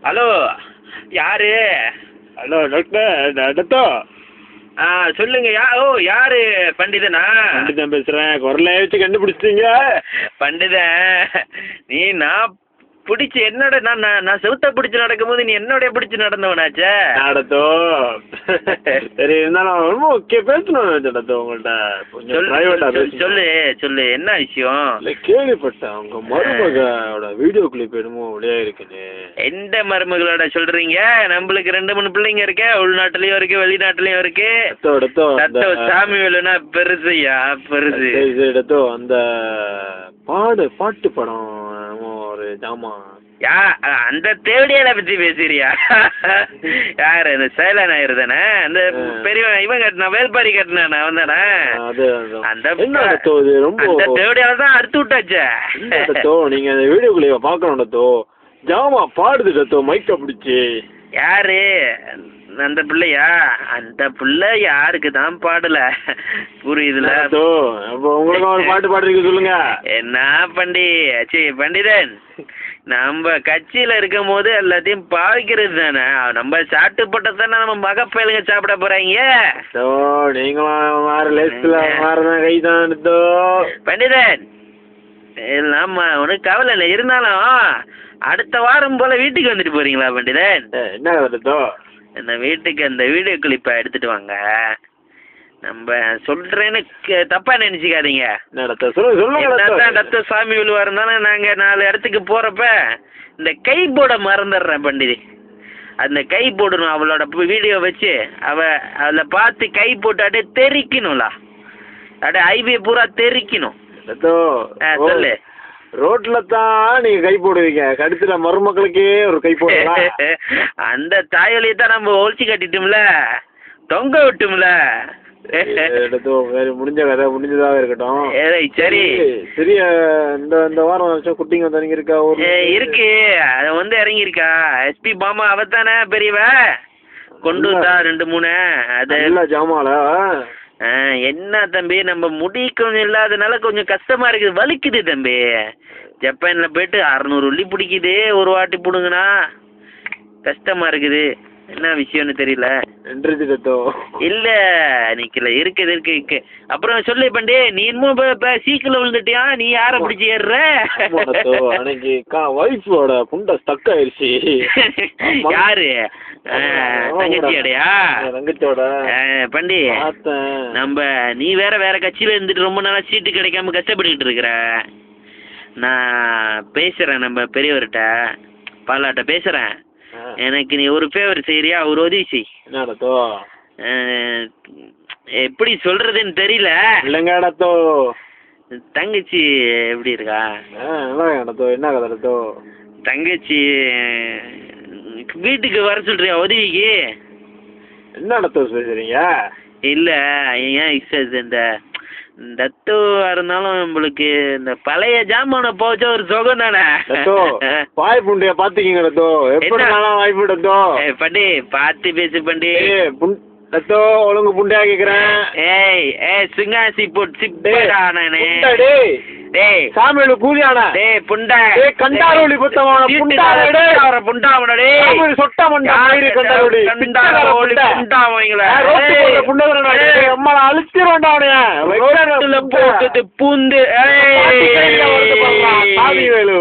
Hello யாரு? Hello doctor Dato. சொல்லுங்க. யாரு? பண்டிதனா? பண்டிதன் பேசுகிறேன். குரலை வச்சு கண்டுபிடிச்சிட்டீங்க. பண்டிதன் நீ நான் பிடிச்சி என்னோட நான் செவுத்த பிடிச்சி நடக்கும்போது நீ என்னோடைய பிடிச்சி நடந்தவனாச்சே. நடத்தோ சரி இருந்தாலும் ரொம்ப ஓகே பேசணும் டத்தோ உங்கள்கிட்ட. சொல்லு என்ன விஷயம்? இல்லை கேள்விப்பட்டேன் உங்கள் மருமகளோட வீடியோ கிளிப் என்னமோ வெளியாக இருக்குன்னு. எந்த மருமகளோட சொல்றீங்க? நம்மளுக்கு 2-3 பிள்ளைங்க இருக்கு. உள்நாட்டுலயும் இருக்கு வெளிநாட்டுலயும் இருக்கு. சாமி வேலுனா பெருசுயா பெருசு. டத்தோ அந்த பாட்டு படம் ஒரு ஜாமா அந்த தேவடியால பத்தி பேசுறியா? யாரு? அந்த சேல நாயர் தானே? அந்த பெரியவன் இவன் கட்டினா வேல்பாரி கட்டினான் அவன் தானே? அந்த தேவடியால தான் அறுத்து விட்டாச்சே. நீங்க அந்த வீடியோக்குள்ள பாக்கணும் டத்தோ. ஜாமா பாடுது டத்தோ மைக்க பிடிச்சி. யாரு? அந்த பிள்ளையா? அந்த பிள்ளை யாருக்கு தான் பாடல புரியுதுல? உங்களுக்கு ஒரு பாட்டு பாடுறீங்க சொல்லுங்க. என்ன பண்டிதன் நம்ம கட்சியில இருக்கும் போது எல்லாத்தையும் பாவிக்கிறது தானே. நம்ம சாப்பிட்டு போட்டதானே நம்ம மகப்பயலுங்க சாப்பிட போறாங்க. நீங்களும் கைதான் பண்டிதன். ஆமா உனக்கு கவலை இல்லை. இருந்தாலும் அடுத்த வாரம் போல வீட்டுக்கு வந்துட்டு போறீங்களா பண்டிதன்? என்ன இந்த வீட்டுக்கு அந்த வீடியோ கிளிப்பை எடுத்துட்டு வாங்க. நம்ம சொல்றேன்னு தப்பா நினைச்சுக்காதீங்க. சாமி விழுவா இருந்தாலும் நாங்க 4 இடத்துக்கு போறப்ப இந்த கை போட மறந்துடுறேன் பண்டிதி. அந்த கை போடணும். அவளோட வீடியோ வச்சு அதில் பார்த்து கை போட்டு அப்படியே தெரிக்கணும்லா. அப்படியே ஐபியை பூரா தெரிக்கணும். சொல்லு. ரோட்ல தான் நீங்க கை போடுவீங்க. கடுத்துல மருமக்களுக்கே ஒரு கை போடலாம். அந்த தாயொலியை தான் நம்ம ஒழிச்சு கட்டிட்டோம்ல, தொங்க விட்டோம்ல. முடிஞ்ச கதை முடிஞ்சதாக இருக்கட்டும். சரி சரி. இந்த வாரம் குட்டிங்க வந்து இருக்கா? இருக்கு. அது வந்து இறங்கியிருக்கா. எஸ்பி பாமா அவத்தானே பெரியவ கொண்டு வந்தா 2-3. அது ஜாமால என்ன தம்பி, நம்ம முடி கொஞ்சம் இல்லாதனால கொஞ்சம் கஷ்டமா இருக்குது, வலிக்குது தம்பி. ஜப்பான்ல போயிட்டு 600 உள்ளி பிடிக்குது ஒரு வாட்டி பிடுங்கண்ணா. கஷ்டமா இருக்குது. என்ன விஷயம்னு தெரியல. இல்ல நிக்கல இருக்கு. அப்புறம் சொல்லு பண்டி, நீ இன்னும் சீக்கிரம் விழுந்துட்டியா? நீ யார பிடிச்சி ஏறுற? யாரு? தங்கச்சியோடையா? பண்டி நம்ம நீ வேற கட்சியில இருந்துட்டு ரொம்ப நாளா சீட்டு கிடைக்காம கஷ்டப்பட்டுக்கிட்டு இருக்கிற. நான் பேசுறேன் நம்ம பெரியவர்கிட்ட பாலாட்ட பேசுறேன். எனக்கு நீ ஒரு ஃபேவர் செய்யறியா? ஒரு உதவி செய். எப்படி சொல்றதுன்னு தெரியல. தங்கச்சி எப்படி இருக்கா? என்ன கதை? தங்கச்சி வீட்டுக்கு வர சொல்றியா உதவிக்கு? என்ன பேசுறீங்க? இல்ல ஏன் இந்த தத்து இருந்தாலும் நம்மளுக்கு இந்த பழைய ஜாமான போச்சா ஒரு சுகம் தானே. வாய் புண்டிய பாத்துக்கீங்க பண்டி பார்த்து பேசு பண்டி. ஒழுங்கு புண்டியா கேக்குறேன். சிங்காசி சாமியோட கூலியானா கண்டாரோலி புத்தமான புண்டாவனே சொட்டா கண்டாரோலி அம்மா அழிச்சிருவாண்டா பூந்து வேலு.